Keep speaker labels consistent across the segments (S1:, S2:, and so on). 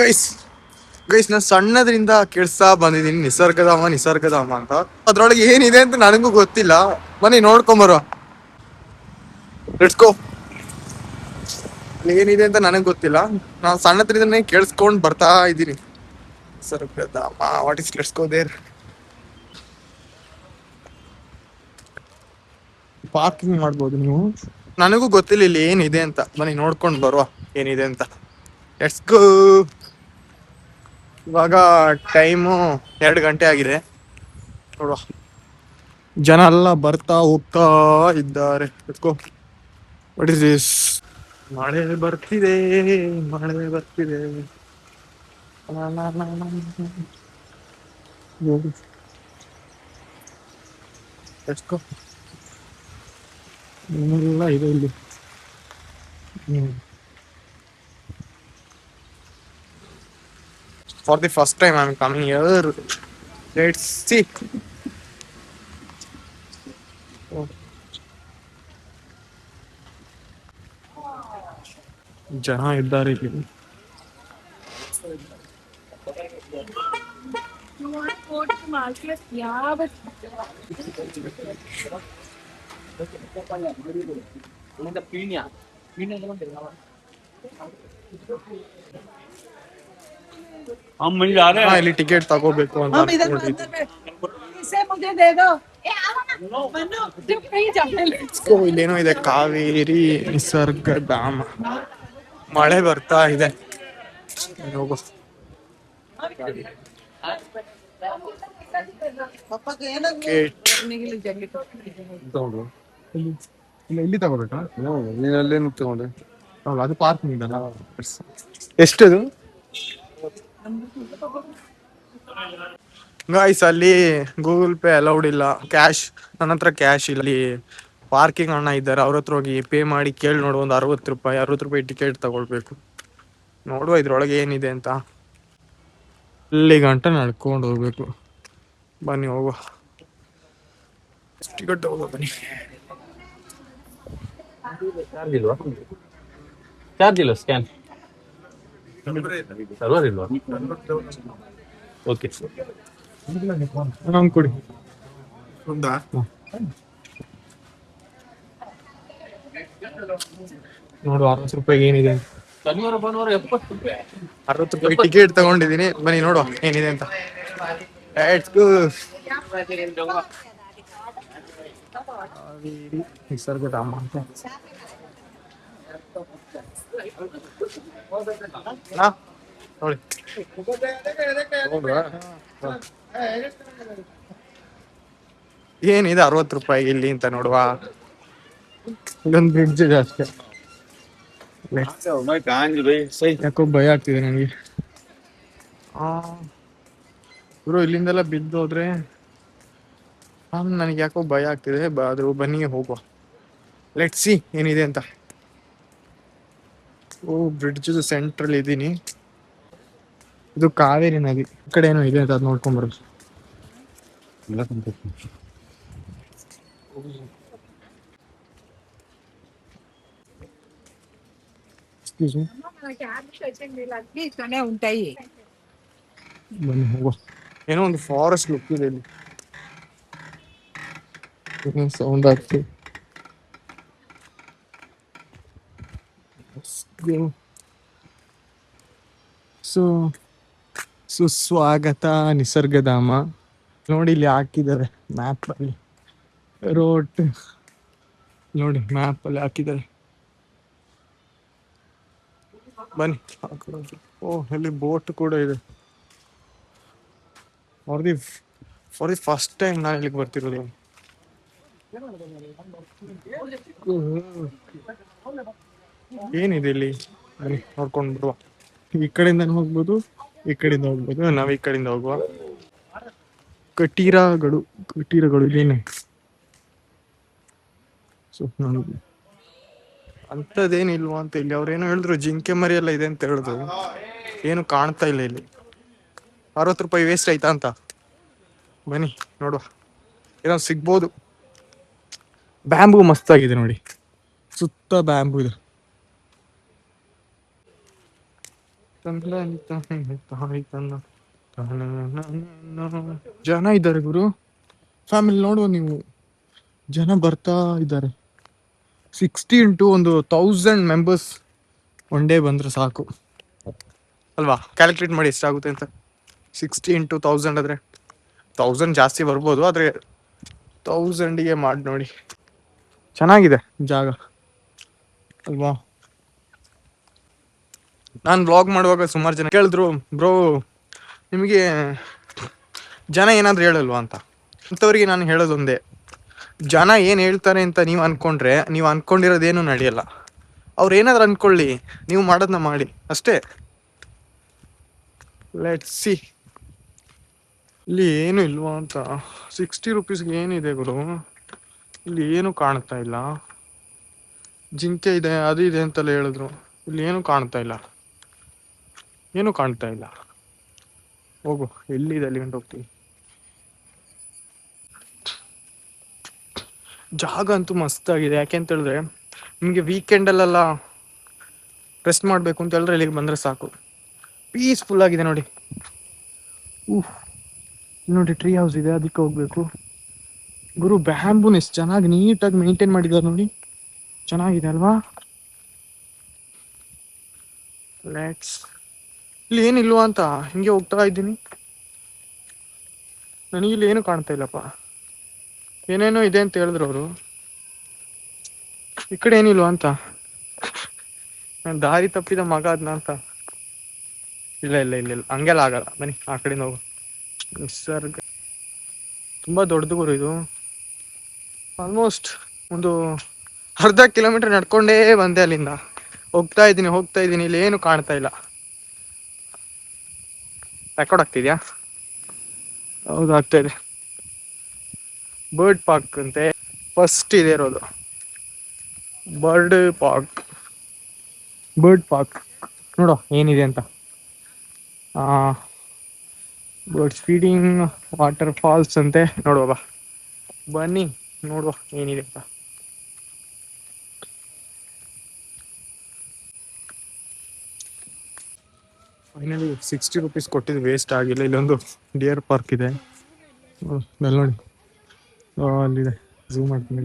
S1: Guys guys ನಾನು ಸಣ್ಣದ್ರಿಂದ ಕೇಳಿಸ್ತಾ ಬಂದಿದ್ದೀನಿ ನಿಸರ್ಗಧಾಮ ಅಂತ. ಅದ್ರೊಳಗೆ ಏನಿದೆ ಅಂತ ನನಗೂ ಗೊತ್ತಿಲ್ಲ. ಬನ್ನಿ ನೋಡ್ಕೊಂಬರುವ. Let's go. ಏನಿದೆ ಅಂತ ನನಗೆ ಗೊತ್ತಿಲ್ಲ. ನಾನು ಸಣ್ಣದ್ರಿಂದನೇ ಕೇಳಿಸ್ಕೊಂಡ್ ಬರ್ತಾ ಇದ್ದೀನಿ. Nisargadhama, what is, let's go there. Parking ಮಾಡ್ಬೋದು ನೀವು. ನನಗೂ ಗೊತ್ತಿಲ್ಲ ಇಲ್ಲಿ ಏನಿದೆ ಅಂತ. ಬನ್ನಿ ನೋಡ್ಕೊಂಡು ಬರುವ ಏನಿದೆ ಅಂತ. Let's go. ಇವಾಗ ಟೈಮು 2 ಗಂಟೆ ಆಗಿದೆ. ನೋಡುವ, ಜನ ಎಲ್ಲ ಬರ್ತಾ ಹೋಗ್ತಾ ಇದ್ದಾರೆ. Let's go. What is this? ಮಳೆ ಬರ್ತಿದೆ, ಮಳೆ ಬರ್ತಿದೆ. Let's go. ಏನೆಲ್ಲ ಇದೆ ಇಲ್ಲಿ. For the first time I'm coming here. Let's see. ಜನ ಇದ್ದಾರೆ ಇಲ್ಲಿ. ಇಲ್ಲಿ ಟಿಕೆಟ್ ತಗೋಬೇಕು ಅಂತ ಅನ್ಕೊಂಡಿದ್ದೀನಿ. ಇಲ್ಲೇನೋ ಇದೆ, ಕಾವೇರಿ ನಿಸರ್ಗಧಾಮ. ಮಳೆ ಬರ್ತಾ ಇದೆ. ಹೋಗೋ. ಇಲ್ಲಿ ತಗೋಬೇಕಾ? ನೀನ್ ಅಲ್ಲೇನು ತಗೊಂಡೆ? ಅದು ಪಾರ್ಕಿಂಗ್ ಇದಲ್ಲ. ಎಷ್ಟದು? ಗಾಯ್ಸ್, ಅಲ್ಲಿ ಗೂಗಲ್ ಪೇ ಅಲೌಡ್ ಇಲ್ಲ, ಕ್ಯಾಶ್. ನನ್ನ ಹತ್ರ ಕ್ಯಾಶ್ ಇಲ್ಲ. ಅಲ್ಲಿ ಪಾರ್ಕಿಂಗ್ ಅಣ್ಣ ಇದ್ದಾರೆ, ಅವ್ರ ಹತ್ರ ಹೋಗಿ ಪೇ ಮಾಡಿ ಕೇಳಿ ನೋಡು. ಒಂದು 60 ರೂಪಾಯಿ ಟಿಕೆಟ್ ತಗೊಳ್ಬೇಕು. ನೋಡುವ ಇದ್ರೊಳಗೆ ಏನಿದೆ ಅಂತ. ಇಲ್ಲಿ ಗಂಟ ನಡ್ಕೊಂಡು ಹೋಗ್ಬೇಕು. ಬನ್ನಿ ಹೋಗುವ. ಟಿಕೆಟ್ ತಗೋ ಬನ್ನಿ.
S2: ಚಾರ್ಜ್ ಇಲ್ಲ, ಸ್ಕ್ಯಾನ್ ಸರ್ವರ್ ಇಲ್ವಾ? ಓಕೆ
S1: ನಮ್ಗೆ ಕೊಡಿ. ನೋಡು 60 ರೂಪಾಯಿಗೆ ಏನಿದೆ.
S2: ಶನಿವಾರ ಭಾನುವಾರ 70 ರೂಪಾಯಿ.
S1: 60 ರೂಪಾಯಿ ಟಿಕೆಟ್ ತಗೊಂಡಿದ್ದೀನಿ. ಬನ್ನಿ ನೋಡುವ ಏನಿದೆ ಅಂತ. ನಿಸರ್ಗಧಾಮ ಅಂತ ನೋಡಿ. ಏನಿದೆ 60 ರೂಪಾಯಿ ಇಲ್ಲಿ ಅಂತ ನೋಡುವ. ಇದೊಂದು ಬ್ರಿಡ್ಜ್ ಇದೆ ಅಷ್ಟೇ. ಯಾಕೋ ಭಯ ಆಗ್ತಿದೆ ನನಗೆ. ಇವರು ಇಲ್ಲಿಂದೆಲ್ಲ ಬಿದ್ದು ಹೋದ್ರೆ ನನಗೆ ಯಾಕೋ ಭಯ ಆಗ್ತಿದೆ. ಆದ್ರೂ ಬನ್ನಿ ಹೋಗುವ. ಲೆಟ್ ಸಿ ಏನಿದೆ ಅಂತ. ಓ, ಬ್ರಿಡ್ಜ್ ಸೆಂಟ್ರಲ್ ಇದ್ದೀನಿ. ಇದು ಕಾವೇರಿ ನದಿ. ಈ ಕಡೆ ಏನೋ ಇದೆ ಅಂತ ಅದು ನೋಡ್ಕೊಂಡ್ ಬರೋದು. ಬನ್ನಿ ಹೋಗುವ. ಏನೋ ಒಂದು ಫಾರೆಸ್ಟ್ ಲುಕ್ ಇದೆ ಇಲ್ಲಿ. ಸೌಂಡ್ ಆಗ್ತದೆ. ಸುಸ್ವಾಗತ ನಿಸರ್ಗಧಾಮ. ನೋಡಿ ಇಲ್ಲಿ ಹಾಕಿದ್ದಾರೆ ಮ್ಯಾಪ್ ಅಲ್ಲಿ. ರೋಡ್ ನೋಡಿ, ಮ್ಯಾಪ್ ಅಲ್ಲಿ ಹಾಕಿದ್ದಾರೆ. ಬನ್ನಿ. ಓ, ಇಲ್ಲಿ ಬೋಟ್ ಕೂಡ ಇದೆ. ಫಾರ್ ದಿ ಫಸ್ಟ್ ಟೈಮ್ ನಾನು ಇಲ್ಲಿಗೆ ಬರ್ತಿರೋದು. ಏನಿದೆ ಇಲ್ಲಿ? ಬನ್ನಿ ನೋಡ್ಕೊಂಡು ಬರುವ. ಈ ಕಡೆಯಿಂದ ಹೋಗ್ಬೋದು, ಈ ಕಡೆಯಿಂದ ಹೋಗ್ಬೋದು. ನಾವ್ ಈ ಕಡೆಯಿಂದ ಹೋಗುವ. ಕಟೀರಗಳು ಇದೇನೆ. ಸೊ ಅಂತದೇನಿಲ್ವಾ ಅಂತ. ಇಲ್ಲಿ ಅವ್ರೇನೋ ಹೇಳಿದ್ರು, ಜಿಂಕೆ ಮರಿ ಎಲ್ಲ ಇದೆ ಅಂತ ಹೇಳಿದ್ರು. ಏನು ಕಾಣ್ತಾ ಇಲ್ಲ ಇಲ್ಲಿ. 60 ರೂಪಾಯಿ ವೇಸ್ಟ್ ಆಯ್ತಾ ಅಂತ. ಬನ್ನಿ ನೋಡುವ, ಏನೋ ಸಿಗ್ಬೋದು. ಬ್ಯಾಂಬೂ ಮಸ್ತಾಗಿದೆ ನೋಡಿ, ಸುತ್ತ ಬ್ಯಾಂಬೂ ಇದೆ. ಜನ ಇದ್ದಾರೆ ಗುರು, ಫ್ಯಾಮಿಲಿ ನೋಡುವ ನೀವು, ಜನ ಬರ್ತಾ ಇದ್ದಾರೆ. 60 ಇಂಟು ಒಂದು 1000 ಮೆಂಬರ್ಸ್ ಒನ್ ಡೇ ಬಂದ್ರೆ ಸಾಕು ಅಲ್ವಾ? ಕ್ಯಾಲ್ಕುಲೇಟ್ ಮಾಡಿ ಎಷ್ಟಾಗುತ್ತೆ ಅಂತ. 60 ಇಂಟು 1000 ಆದರೆ 1000 ಜಾಸ್ತಿ ಬರ್ಬೋದು, ಆದರೆ 1000ಗೆ ಮಾಡಿ ನೋಡಿ. ಚೆನ್ನಾಗಿದೆ ಜಾಗ ಅಲ್ವಾ? ನಾನು ವ್ಲಾಗ್ ಮಾಡುವಾಗ ಸುಮಾರು ಜನ ಕೇಳಿದ್ರು, ಬ್ರೋ ನಿಮಗೆ ಜನ ಏನಾದರೂ ಹೇಳಲ್ವಾ ಅಂತ. ಅಂಥವ್ರಿಗೆ ನಾನು ಹೇಳೋದೊಂದೇ, ಜನ ಏನು ಹೇಳ್ತಾರೆ ಅಂತ ನೀವು ಅಂದ್ಕೊಂಡ್ರೆ ನೀವು ಅಂದ್ಕೊಂಡಿರೋದೇನು ನಡೆಯಲ್ಲ. ಅವ್ರು ಏನಾದ್ರು ಅಂದ್ಕೊಳ್ಳಿ, ನೀವು ಮಾಡೋದನ್ನ ಮಾಡಿ ಅಷ್ಟೇ. Let's see. ಇಲ್ಲಿ ಏನು ಇಲ್ವಾ ಅಂತ. 60 ರುಪೀಸ್ಗೆ ಏನಿದೆ ಗುರು? ಇಲ್ಲಿ ಏನು ಕಾಣ್ತಾ ಇಲ್ಲ. ಜಿಂಕೆ ಇದೆ, ಅದು ಇದೆ ಅಂತೆಲ್ಲ ಹೇಳಿದ್ರು. ಇಲ್ಲಿ ಏನು ಕಾಣ್ತಾ ಇಲ್ಲ, ಏನು ಕಾಣ್ತಾ ಇಲ್ಲ. ಹೋಗು, ಎಲ್ಲಿದೆ ಅಲ್ಲಿ ಗಂಟು ಹೋಗ್ತೀವಿ. ಜಾಗ ಅಂತೂ ಮಸ್ತಾಗಿದೆ. ಯಾಕೆ ಅಂತ ಹೇಳಿದ್ರೆ, ನಿಮಗೆ ವೀಕೆಂಡಲ್ಲೆಲ್ಲ ರೆಸ್ಟ್ ಮಾಡಬೇಕು ಅಂತ ಹೇಳಿದ್ರೆ ಇಲ್ಲಿಗೆ ಬಂದರೆ ಸಾಕು. ಪೀಸ್ಫುಲ್ ಆಗಿದೆ ನೋಡಿ. ನೋಡಿ ಟ್ರೀ ಹೌಸ್ ಇದೆ, ಅದಕ್ಕೆ ಹೋಗ್ಬೇಕು ಗುರು. ಬ್ಯಾಂಬೂನ್ ಎಷ್ಟು ಚೆನ್ನಾಗಿ ನೀಟಾಗಿ ಮೇಂಟೈನ್ ಮಾಡಿದ್ದಾರೆ ನೋಡಿ, ಚೆನ್ನಾಗಿದೆ ಅಲ್ವಾ? ಲೆಟ್ಸ್. ಇಲ್ಲಿ ಏನಿಲ್ವಾ ಅಂತ ಹಿಂಗೆ ಹೋಗ್ತಾ ಇದ್ದೀನಿ. ನನಗಿಲ್ಲಿ ಏನು ಕಾಣ್ತಾ ಇಲ್ಲಪ್ಪ. ಏನೇನೋ ಇದೆ ಅಂತ ಹೇಳಿದ್ರು ಅವರು. ಈ ಕಡೆ ಏನಿಲ್ವಾ ಅಂತ. ನಾನು ದಾರಿ ತಪ್ಪಿದ ಮಗ ಅದನ್ನ ಅಂತ. ಇಲ್ಲ ಇಲ್ಲ ಇಲ್ಲ ಇಲ್ಲ, ಹಂಗೆಲ್ಲ ಆಗಲ್ಲ. ಬನ್ನಿ ಆ ಕಡೆಯಿಂದ ಹೋಗು. ನಿಸರ್ಗ ತುಂಬ ದೊಡ್ಡದು ಗುರು ಇದು. ಆಲ್ಮೋಸ್ಟ್ ಒಂದು ಅರ್ಧ ಕಿಲೋಮೀಟರ್ ನಡ್ಕೊಂಡೇ ಬಂದೆ ಅಲ್ಲಿಂದ. ಹೋಗ್ತಾ ಇದ್ದೀನಿ, ಇಲ್ಲಿ ಏನು ಕಾಣ್ತಾ ಇಲ್ಲ. ರೆಕಾರ್ಡ್ ಆಗ್ತಿದ್ಯಾ? ಹೌದು, ಆಗ್ತಾ ಇದೆ. ಬರ್ಡ್ ಪಾರ್ಕ್ ಅಂತೆ ಫಸ್ಟ್ ಇದೆ ಇರೋದು. ಬರ್ಡ್ ಪಾರ್ಕ್ ನೋಡೋ ಏನಿದೆ ಅಂತ. ಬರ್ಡ್ಸ್ ಫೀಡಿಂಗ್, ವಾಟರ್ ಫಾಲ್ಸ್ ಅಂತೆ. ನೋಡುವ ಬಾ, ಬನ್ನಿ ನೋಡುವ ಏನಿದೆ ಅಂತ. ಫೈನಲಿ 60 ರುಪೀಸ್ ಕೊಟ್ಟಿದ್ದು ವೇಸ್ಟ್ ಆಗಿಲ್ಲ. ಇಲ್ಲೊಂದು ಡಿಯರ್ ಪಾರ್ಕ್ ಇದೆ, ಅಲ್ಲಿ ನೋಡಿ. ಅಲ್ಲಿದೆ, ಝೂಮ್ ಮಾಡ್ತೀನಿ.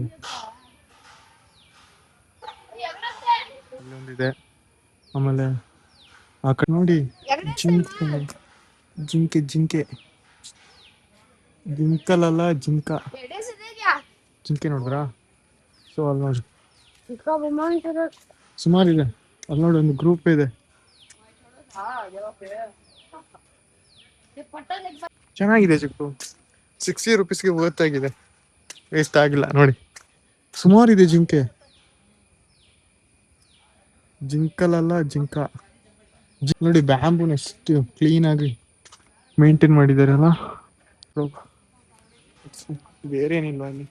S1: ಇಲ್ಲೊಂದಿದೆ, ಆಮೇಲೆ ಆ ಕಡೆ ನೋಡಿ ಜಿಂಕೆ ಜಿಂಕಲಲ್ಲ ಜಿಂಕ, ಜಿಂಕೆ ನೋಡಿದ್ರಾ? ಸೊ ಅಲ್ಲಿ ನೋಡಿ ಸುಮಾರಿದೆ. ಅಲ್ಲಿ ನೋಡಿ ಒಂದು ಗ್ರೂಪ್ ಇದೆ. ಚೆನ್ನಾಗಿದೆ ಚಿಕ್ಕು. 60 ರುಪೀಸ್ಗೆ ವರ್ತ್ ಆಗಿದೆ, ವೇಸ್ಟ್ ಆಗಿಲ್ಲ ನೋಡಿ. ಸುಮಾರಿದೆ ಜಿಂಕೆ, ಜಿಂಕಲಲ್ಲ ಜಿಂಕ. ನೋಡಿ ಬ್ಯಾಂಬೂನ್ ಎಷ್ಟು ಕ್ಲೀನ್ ಆಗಿ ಮೇಂಟೈನ್ ಮಾಡಿದ್ದಾರೆ ಅಲ್ಲ. ಬೇರೆ ಏನಿಲ್ಲ ಅಲ್ಲಿ.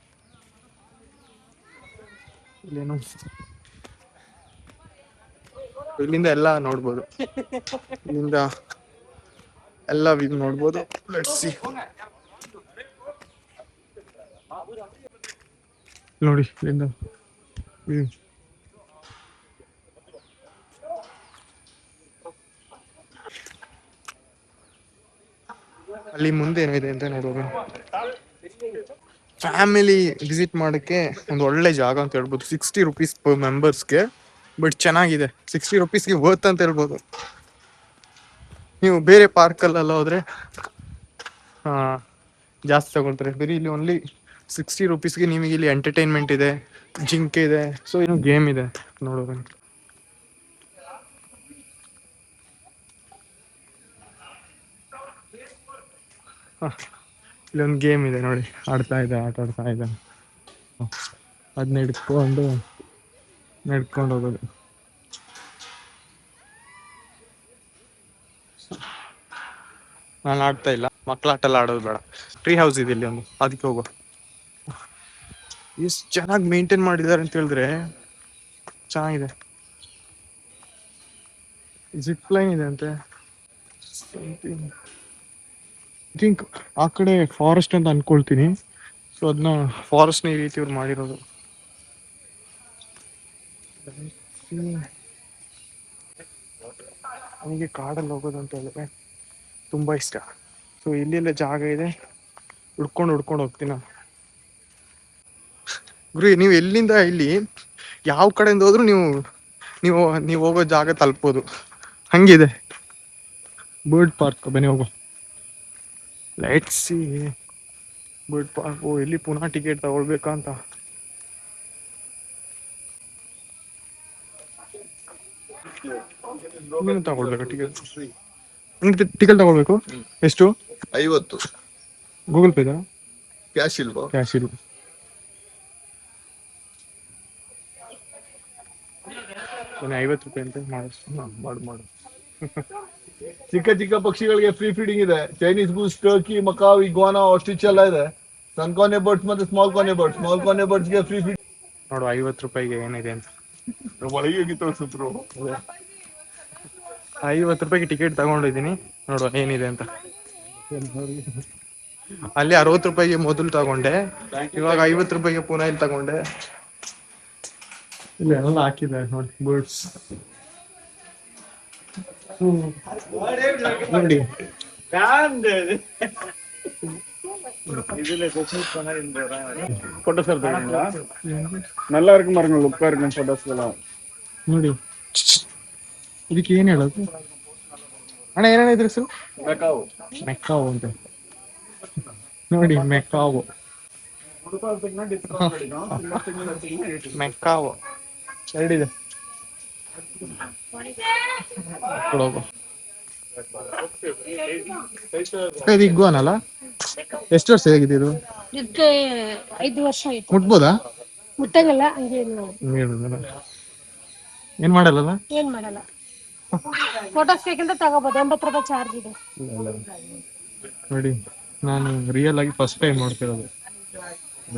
S1: ಇಲ್ಲೇನು, ಇಲ್ಲಿಂದ ಎಲ್ಲ ನೋಡ್ಬೋದು, ಇಲ್ಲಿಂದ ಎಲ್ಲ ವ್ಯೂ ನೋಡ್ಬೋದು. Let's see. ನೋಡಿ ಇಲ್ಲಿಂದ ವ್ಯೂ. ಅಲ್ಲಿ ಮುಂದೆ ಏನಿದೆ ಅಂತ ನೋಡೋದು. ಫ್ಯಾಮಿಲಿ ವಿಸಿಟ್ ಮಾಡೋಕ್ಕೆ ಒಂದು ಒಳ್ಳೆ ಜಾಗ ಅಂತ ಹೇಳ್ಬೋದು. 60 ರುಪೀಸ್ ಪರ್ ಮೆಂಬರ್ಸ್ಗೆ, ಬಟ್ ಚೆನ್ನಾಗಿದೆ. 60 ರುಪೀಸ್ಗೆ ವರ್ತ್ ಅಂತ ಹೇಳ್ಬೋದು. ನೀವು ಬೇರೆ ಪಾರ್ಕಲ್ಲೆಲ್ಲ ಹೋದರೆ ಜಾಸ್ತಿ ತಗೊಳ್ತಾರೆ. ಬರೀ ಇಲ್ಲಿ ಓನ್ಲಿ 60 ರುಪೀಸ್ಗೆ ನಿಮಗೆ ಇಲ್ಲಿ ಎಂಟರ್ಟೈನ್ಮೆಂಟ್ ಇದೆ, ಜಿಂಕೆ ಇದೆ, ಸೊ ಏನು ಗೇಮ್ ಇದೆ ನೋಡೋದು. ಇಲ್ಲೊಂದು ಗೇಮ್ ಇದೆ ನೋಡಿ, ಆಟ ಆಡ್ತಾ ಇದೆ. ಅದನ್ನ ನಡ್ಕೊಂಡು ಹೋಗೋದು. ನಾನು ಆಡ್ತಾ ಇಲ್ಲ, ಮಕ್ಕಳಾಟೆಲ್ಲ ಆಡೋದು ಬೇಡ. ಟ್ರೀ ಹೌಸ್ ಇದೆ ಇಲ್ಲಿ ಒಂದು, ಅದಕ್ಕೆ ಹೋಗೋ. ಎಷ್ಟು ಚೆನ್ನಾಗಿ ಮೇಂಟೈನ್ ಮಾಡಿದ್ದಾರೆ ಅಂತ ಹೇಳಿದ್ರೆ, ಚೆನ್ನಾಗಿದೆ. ಜಿಪ್ ಲೈನ್ ಇದೆ ಅಂತೆ. ಥಿಂಕ್ ಆ ಕಡೆ ಫಾರೆಸ್ಟ್ ಅಂತ ಅನ್ಕೊಳ್ತೀನಿ. ಸೊ ಅದನ್ನ ಫಾರೆಸ್ಟ್ನ ಈ ರೀತಿ ಇವ್ರು ಮಾಡಿರೋದು. ನನಗೆ ಕಾಡಲ್ಲಿ ಹೋಗೋದು ಅಂತ ಹೇಳಿದ್ರೆ ತುಂಬ ಇಷ್ಟ. ಸೊ ಇಲ್ಲೆಲ್ಲ ಜಾಗ ಇದೆ, ಹುಡ್ಕೊಂಡು ಹೋಗ್ತೀನಿ ನಾನು. ಗುರು ನೀವು ಎಲ್ಲಿಂದ ಇಲ್ಲಿ ಯಾವ ಕಡೆಯಿಂದ ಹೋದ್ರು ನೀವು ನೀವು ನೀವು ಹೋಗೋ ಜಾಗ ತಲುಪೋದು, ಹಂಗಿದೆ. ಬರ್ಡ್ ಪಾರ್ಕ್ ಬನ್ನಿ ಹೋಗೋ. Let's see bird park. ಓ ಇಲ್ಲಿ ಪುನಃ ಟಿಕೆಟ್ ತಗೊಳ್ಬೇಕಾ ಅಂತ. ನೀನು ತಗೊಳ್ಬೇಕಾ ಟಿಕೆಟ್? ಟಿಕೆಟ್ ತಗೊಳ್ಬೇಕು. ಎಷ್ಟು?
S3: 50.
S1: ಗೂಗಲ್ ಪೇದಾ?
S3: ಕ್ಯಾಶ್ ಇಲ್ವಾ?
S1: ಕ್ಯಾಶ್ ಇಲ್ಲ. ₹50 ಅಂತ ಮಾಡು.
S3: ಚಿಕ್ಕ ಚಿಕ್ಕ ಪಕ್ಷಿಗಳಿಗೆ ಫ್ರೀ ಫೀಡಿಂಗ್ ಇದೆ. Chinese goose, turkey, macaw, iguana, ostrich ಎಲ್ಲ ಇದೆ. ಸನ್ ಕಾನೆ ಬರ್ಡ್ಸ್ ಮತ್ತೆ ಸ್ಮಾಲ್ ಕಾನೆ ಬರ್ಡ್ಸ್ ಗೆ ಫ್ರೀ ಫೀಡ್.
S1: ನೋಡು ₹50 ಏನಿದೆ ಅಂತ.
S3: ಒಳಗೆ ಹೋಗಿ ತೋರಿಸಿದ್ರು.
S1: ₹50 ಟಿಕೆಟ್ ತಗೊಂಡಿದ್ದೀನಿ, ನೋಡುವ ಏನಿದೆ ಅಂತ. ಅಲ್ಲಿ ₹60 ಮೊದಲು ತಗೊಂಡೆ, ಇವಾಗ ₹50 ಪುನಃ ಇಲ್ಲಿ ತಗೊಂಡೆ. ಇಲ್ಲಿ ಎಲ್ಲ ಹಾಕಿದ್ದಾರೆ ನೋಡಿ ಬರ್ಡ್ಸ್. ನೋಡಿ
S4: போட்டோஸ் எடுத்துக்கிறீங்களா? நல்லா இருக்கும் பாருங்க, லுக்கா இருக்கும் போட்டோஸ் எல்லாம்.
S1: ನೋಡಿ ಇದಕ್ಕೆ ಏನ್ ಹೇಳೋದು ಅಣ್ಣ? ಏನೇನ ಇದ್ರ ಹೆಸರು? ಮೆಕ್ಕಾವು ಅಂತ ನೋಡಿ. ಮೆಕ್ಕಾವು ಮೆಕ್ಕಾವು ಎರಡಿದೆ. ಇದು ಇಗ್ವಾನಲ್ಲ? ಎಷ್ಟು ವರ್ಷ ಹೇಗಿದೆ ಇದು?
S5: ಇದಕ್ಕೆ 5 ವರ್ಷ ಆಯ್ತು.
S1: ಮುಟ್ಬೋದಾ?
S5: ಮುಟ್ಟಂಗಲ್ಲ, ಹಂಗೆ
S1: ಏನ್ ಮಾಡಲ್ಲ.
S5: ಏನ್ ಮಾಡಲ್ಲ. ಫೋಟೋಸ್ ಬೇಕಂತ ತಗೋಬಹುದು, ₹80 ಚಾರ್ಜ್ ಇದೆ.
S1: ನೋಡಿ ನಾನು ರಿಯಲ್ ಆಗಿ ಫಸ್ಟ್ ಟೈಮ್ ನೋಡ್ತಿರೋದು.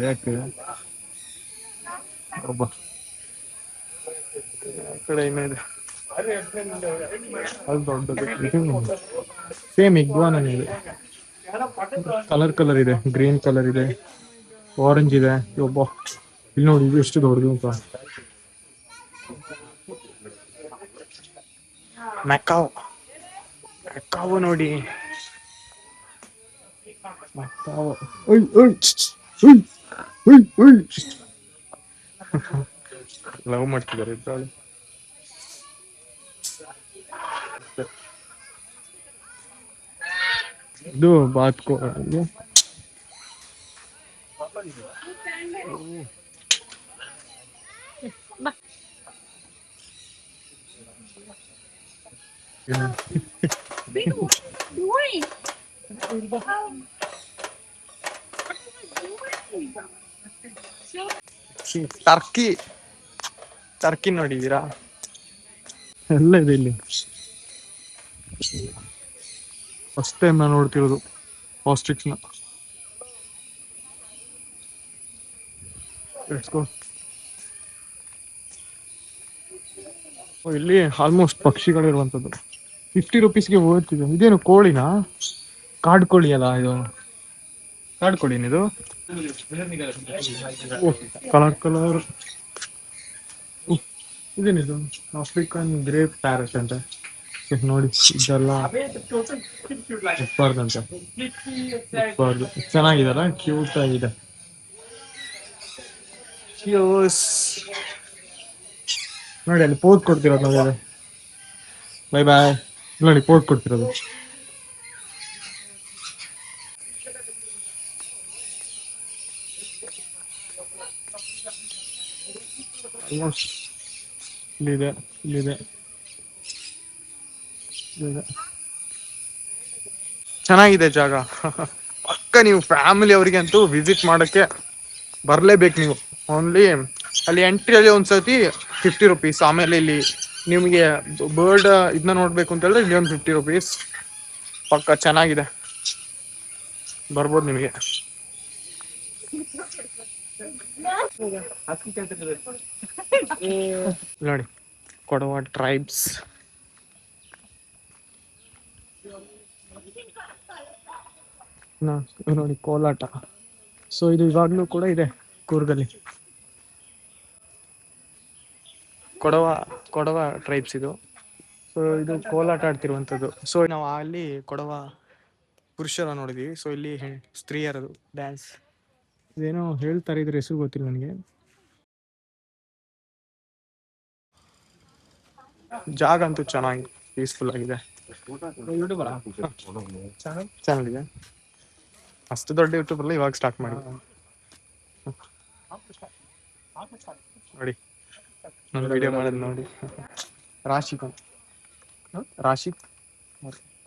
S1: ಯಾಕೆ ಒಬ್ಬ ಕಡೆ ಏನಿದೆ ಅದು ದೊಡ್ಡದು. ಸೇಮ್ ಇಗ್ವಾನ ಇದೆ. ಕಲರ್ ಇದೆ, ಗ್ರೀನ್ ಕಲರ್ ಇದೆ, ಆರೆಂಜ್ ಇದೆ. ಒಬ್ಬ ಇಲ್ಲಿ ನೋಡಿ, ಇದು ಎಷ್ಟು ದೊಡ್ಡದು ಅಂತ. ಮೆಕ್ಕಾವು ನೋಡಿ. ಲವ್ ಮಾಡ್ತಿದ್ದಾರೆ ಇದ್ರಲ್ಲಿ. ಇದು ಬಾತ್ಕೋ ಟರ್ಕಿ ನೋಡಿದೀರಾ? ಎಲ್ಲ ಇದೆ ಇಲ್ಲಿ. ಫಸ್ಟ್ ಟೈಮ್ ನಾನು ನೋಡ್ತಿರೋದು ಆಸ್ಟ್ರಿಚ್ನ. ಇಲ್ಲಿ ಆಲ್ಮೋಸ್ಟ್ ಪಕ್ಷಿಗಳಿರುವಂಥದ್ದು. ₹50 ಓದ್ತಿದೆ. ಇದೇನು ಕೋಳಿನಾ? ಕಾಡು ಕೋಳಿ ಅಲ್ಲ ಇದು? ಕಾಡು ಕೋಳಿನಿದು. ಕಲರ್ ಇದೇನಿದು? ಆಫ್ರಿಕನ್ ಗ್ರೇಪ್ ಪ್ಯಾರಟ್ ಅಂತ ನೋಡಿ. ಇದೆಲ್ಲ ಉಪ್ಪಾರ್ದಂತ. ಚೆನ್ನಾಗಿದಲ್ಲ, ಕ್ಯೂಟ್ ಆಗಿದೆ. ನೋಡಿ ಅಲ್ಲಿ ಪೋಸ್ ಕೊಡ್ತಿರೋದು ನೋಡಿ. Bye boy. ನೋಡಿ ಪೋಸ್ ಕೊಡ್ತಿರೋದು. ಇಲ್ಲಿದೆ. ಚೆನ್ನಾಗಿದೆ ಜಾಗ. ಪಕ್ಕ ನೀವು ಫ್ಯಾಮಿಲಿ ಅವರಿಗಂತೂ ವಿಸಿಟ್ ಮಾಡೋಕ್ಕೆ ಬರಲೇಬೇಕು ನೀವು. ಓನ್ಲಿ ಅಲ್ಲಿ ಎಂಟ್ರಿಯಲ್ಲಿ ಒಂದ್ಸತಿ ₹50. ಆಮೇಲೆ ಇಲ್ಲಿ ನಿಮಗೆ ಬರ್ಡ್ ಇದನ್ನ ನೋಡ್ಬೇಕು ಅಂತ ಹೇಳಿದ್ರೆ ಇಲ್ಲಿ ಒಂದು ₹50. ಪಕ್ಕ ಚೆನ್ನಾಗಿದೆ, ಬರ್ಬೋದು ನಿಮಗೆ. ನೋಡಿ ಕೊಡವ ಟ್ರೈಬ್ಸ್. ನೋಡಿ ಕೋಲಾಟ. ಸೊ ಇದು ಇವಾಗ್ಲೂ ಕೂಡ ಇದೆ ಕೂರ್ಗಲ್ಲಿ. ಕೊಡವ ಟ್ರೈಬ್ಸ್ ಇದು. ಸೊ ಇದು ಕೋಲಾಟ ಆಡ್ತಿರುವಂಥದ್ದು. ಸೊ ನಾವು ಅಲ್ಲಿ ಕೊಡವ ಪುರುಷರ ನೋಡಿದೀವಿ. ಸೊ ಇಲ್ಲಿ ಸ್ತ್ರೀಯರದು ಡ್ಯಾನ್ಸ್. ಇದೇನೋ ಹೇಳ್ತಾರೆ, ಇದ್ರ ಹೆಸರು ಗೊತ್ತಿಲ್ಲ ನನಗೆ. ಜಾಗ ಅಂತೂ ಚೆನ್ನಾಗಿ ಪೀಸ್ಫುಲ್ ಆಗಿದೆ. ಚಾನಲ್ ಇದೆ. ಅಷ್ಟು ದೊಡ್ಡ ಯೂಟ್ಯೂಬರ್ಲಿ ಇವಾಗ ಸ್ಟಾರ್ಟ್ ಮಾಡಿ ನೋಡಿ. ನಾನು ವಿಡಿಯೋ ಮಾಡೋದು ನೋಡಿ. Rashik Rashik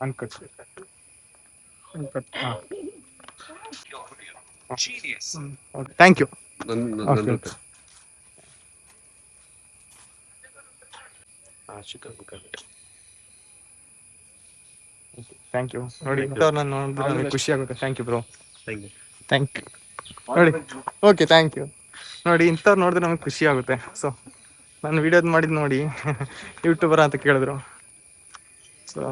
S1: uncut thank you. Thank you. ನೋಡಿ ನಾನು ನೋಡಿದ್ರೆ ನನಗೆ ಖುಷಿ ಆಗುತ್ತೆ. Thank you bro. Thank you. ನೋಡಿ ಓಕೆ ಥ್ಯಾಂಕ್ ಯು. ನೋಡಿ ಇಂಥವ್ರು ನೋಡಿದ್ರೆ ನಮಗೆ ಖುಷಿ ಆಗುತ್ತೆ. ಸೊ ನಾನು ವಿಡಿಯೋದು ಮಾಡಿದ್ದು ನೋಡಿ ಯೂಟ್ಯೂಬರ್ ಅಂತ ಕೇಳಿದ್ರು. ಸೊ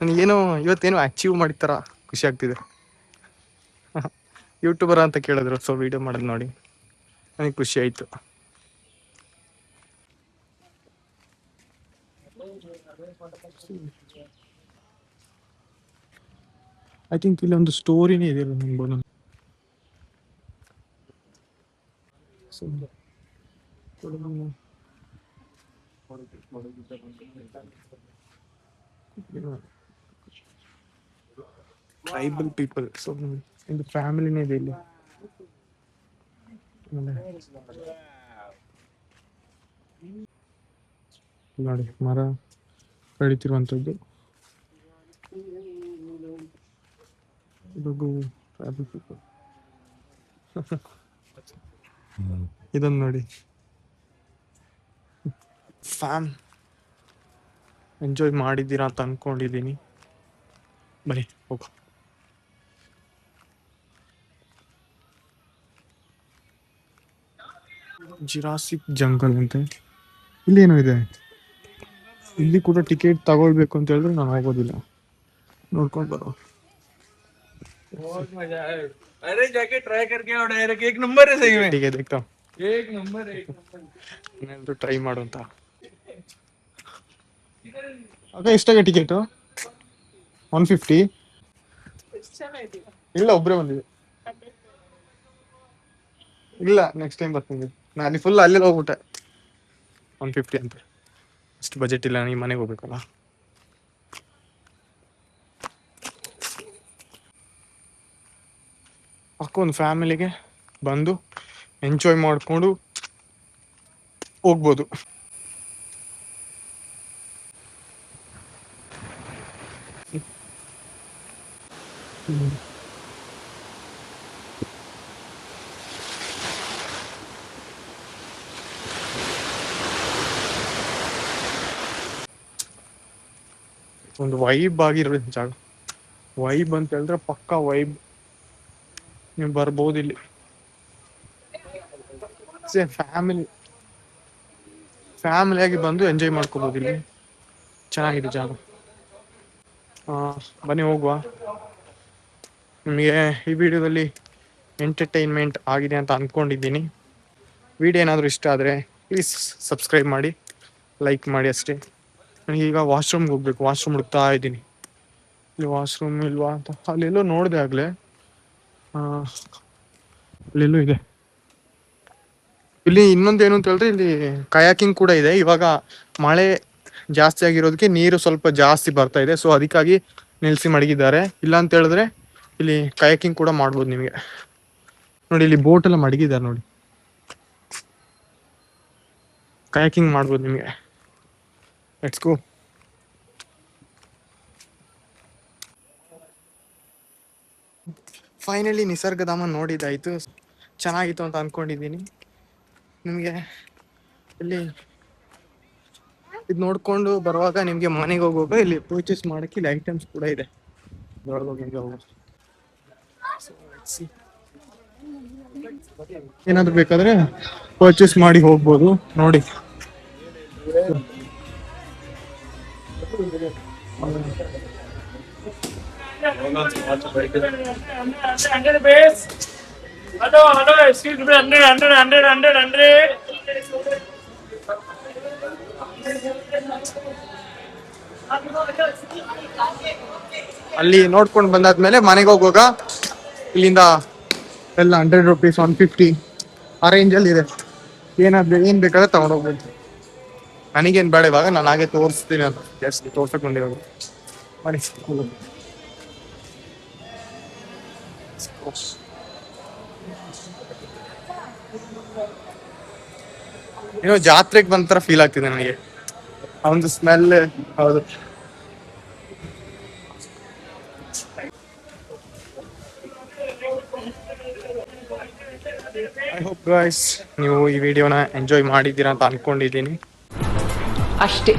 S1: ನನಗೇನೋ ಇವತ್ತೇನೋ ಅಚೀವ್ ಮಾಡಿದ ಥರ ಖುಷಿ ಆಗ್ತಿದೆ. ಯೂಟ್ಯೂಬರ್ ಅಂತ ಕೇಳಿದ್ರು. ಸೊ ವಿಡಿಯೋ ಮಾಡೋದು ನೋಡಿ ನನಗೆ ಖುಷಿ ಆಯಿತು. ಐ ಥಿಂಕ್ ಇಲ್ಲಿ ಒಂದು ಸ್ಟೋರಿನೇ ಇದೆ ಅನ್ಬೋದು. Tribal people. ಸೊ ಇದು ಫ್ಯಾಮಿಲಿನೇ ಇದೆ ಇಲ್ಲಿ. ನೋಡಿ ಮರ ಕಡಿತಿರುವಂಥದ್ದು. Tribal people. ಇದನ್ನು ನೋಡಿ. ಫ್ಯಾನ್ ಎಂಜಾಯ್ ಮಾಡಿದ್ದೀರಾ ಅಂತ ಅನ್ಕೊಂಡಿದ್ದೀನಿ. ಬನ್ನಿ ಹೋಗ. ಜಿರಾಸಿಕ್ ಜಂಗಲ್ ಅಂತ ಇಲ್ಲೇನೋ ಇದೆ. ಇಲ್ಲಿ ಕೂಡ ಟಿಕೆಟ್ ತಗೊಳ್ಬೇಕು ಅಂತ ಹೇಳಿದ್ರೆ ನಾನು ಹೋಗೋದಿಲ್ಲ. ನೋಡ್ಕೊಂಡು ಬರೋ.
S4: अरे जाके ट्राई करके और डायरेक्ट एक नंबर है सही में.
S1: ठीक है देखता हूँ.
S4: एक नंबर
S1: ನಾನು ಟ್ರೈ ಮಾಡು ಅಂತ. ಅದೇ ಎಷ್ಟಾಗ ಟಿಕೆಟು? 150. ಇಲ್ಲ ಒಬ್ಬರೇ ಬಂದಿದೆ. ಇಲ್ಲ ನೆಕ್ಸ್ಟ್ ಟೈಮ್ ಬರ್ತೀನಿ. ನಾನು ಫುಲ್ ಅಲ್ಲೆಲ್ಲ ಹೋಗ್ಬಿಟ್ಟೆ. 150 ಅಂತ. ಅಷ್ಟು ಬಜೆಟ್ ಇಲ್ಲ ನನಗೆ, ಮನೆಗೆ ಹೋಗ್ಬೇಕಲ್ಲ. ಅಕ್ಕ ಒಂದು ಫ್ಯಾಮಿಲಿಗೆ ಬಂದು ಎಂಜಾಯ್ ಮಾಡಿಕೊಂಡು ಹೋಗ್ಬೋದು. ಒಂದು ವೈಬ್ ಆಗಿರೋ ಜಾಗ. ವೈಬ್ ಅಂತ ಹೇಳಿದ್ರೆ ಪಕ್ಕಾ ವೈಬ್. ನೀವು ಬರ್ಬೋದು ಇಲ್ಲಿ. ಫ್ಯಾಮಿಲಿಯಾಗಿ ಬಂದು ಎಂಜಾಯ್ ಮಾಡ್ಕೋಬೋದು ಇಲ್ಲಿ. ಚೆನ್ನಾಗಿದೆ ಜಾಗ. ಬನ್ನಿ ಹೋಗುವ. ನಿಮಗೆ ಈ ವಿಡಿಯೋದಲ್ಲಿ ಎಂಟರ್ಟೈನ್ಮೆಂಟ್ ಆಗಿದೆ ಅಂತ ಅಂದ್ಕೊಂಡಿದ್ದೀನಿ. ವಿಡಿಯೋ ಏನಾದರೂ ಇಷ್ಟ ಆದರೆ ಪ್ಲೀಸ್ ಸಬ್ಸ್ಕ್ರೈಬ್ ಮಾಡಿ, ಲೈಕ್ ಮಾಡಿ ಅಷ್ಟೇ. ನನಗೀಗ ವಾಶ್ರೂಮ್ಗೆ ಹೋಗ್ಬೇಕು. ವಾಶ್ರೂಮ್ ಹುಡುಕ್ತಾ ಇದ್ದೀನಿ. ಇಲ್ಲಿ ವಾಶ್ರೂಮ್ ಇಲ್ವಾ ಅಂತ ಅಲ್ಲೆಲ್ಲೋ ನೋಡಿದೆ ಆಗಲೇ. ಅಲ್ಲೆಲ್ಲೂ ಇದೆ. ಇಲ್ಲಿ ಇನ್ನೊಂದೇನು ಅಂತ ಹೇಳಿದ್ರೆ ಇಲ್ಲಿ ಕಯಾಕಿಂಗ್ ಕೂಡ ಇದೆ. ಇವಾಗ ಮಳೆ ಜಾಸ್ತಿ ಆಗಿರೋದಕ್ಕೆ ನೀರು ಸ್ವಲ್ಪ ಜಾಸ್ತಿ ಬರ್ತಾ ಇದೆ. ಸೊ ಅದಕ್ಕಾಗಿ ನಿಲ್ಲಿಸಿ ಮಡಗಿದ್ದಾರೆ. ಇಲ್ಲ ಅಂತ ಹೇಳಿದ್ರೆ ಇಲ್ಲಿ ಕಯಾಕಿಂಗ್ ಕೂಡ ಮಾಡ್ಬೋದು ನಿಮಗೆ. ನೋಡಿ ಇಲ್ಲಿ ಬೋಟ್ ಎಲ್ಲ ಮಡಗಿದ್ದಾರೆ ನೋಡಿ. ಕಯಾಕಿಂಗ್ ಮಾಡ್ಬೋದು ನಿಮಗೆ. Let's go. ಫೈನಲಿ ನಿಸರ್ಗಧಾಮ ನೋಡಿದ್ದಾಯಿತು. ಚೆನ್ನಾಗಿತ್ತು ಅಂತ ಅಂದ್ಕೊಂಡಿದ್ದೀನಿ. ನಿಮಗೆ ಇಲ್ಲಿ ಇದು ನೋಡಿಕೊಂಡು ಬರುವಾಗ ನಿಮಗೆ ಮನೆಗೆ ಹೋಗುವಾಗ ಇಲ್ಲಿ ಪರ್ಚೇಸ್ ಮಾಡೋಕ್ಕೆ ಇಲ್ಲಿ ಐಟಮ್ಸ್ ಕೂಡ ಇದೆ. ಏನಾದರೂ ಬೇಕಾದರೆ ಪರ್ಚೇಸ್ ಮಾಡಿ ಹೋಗ್ಬೋದು. ನೋಡಿ
S4: excuse me, 100.
S1: ಅಲ್ಲಿ ನೋಡ್ಕೊಂಡು ಬಂದಾದ್ಮೇಲೆ ಮನೆಗೆ ಹೋಗುವಾಗ ಇಲ್ಲಿಂದ ಎಲ್ಲ 100 rupees 150 ಆ ರೇಂಜಲ್ಲಿ ಇದೆ. ಏನ್ ಬೇಕಾದ್ರೆ ತಗೊಂಡೋಗ್ಬೋದು. ನನಗೇನ್ ಬೇಡ ಇವಾಗ, ನಾನು ಹಾಗೆ ತೋರಿಸ್ತೀನಿ ಅಂತ ಜಾಸ್ತಿ ತೋರ್ಸಕ್ ಬಂದಿರೋದು. ಮಾಡಿ ಏನೋ ಜಾತ್ರೆಗೆ ಬಂತರ ಫೀಲ್ ಆಗ್ತಿದೆ ನನಗೆ. ಆ ಒಂದು ಸ್ಮೆಲ್. ಹೌದು, ಐ ಹೋಪ್ ಗೈಸ್ ನೀವು ಈ ವಿಡಿಯೋನ ಎಂಜಾಯ್ ಮಾಡಿದ್ದೀರಾ ಅಂತ ಅನ್ಕೊಂಡಿದ್ದೀನಿ.
S6: ಅಷ್ಟೇ.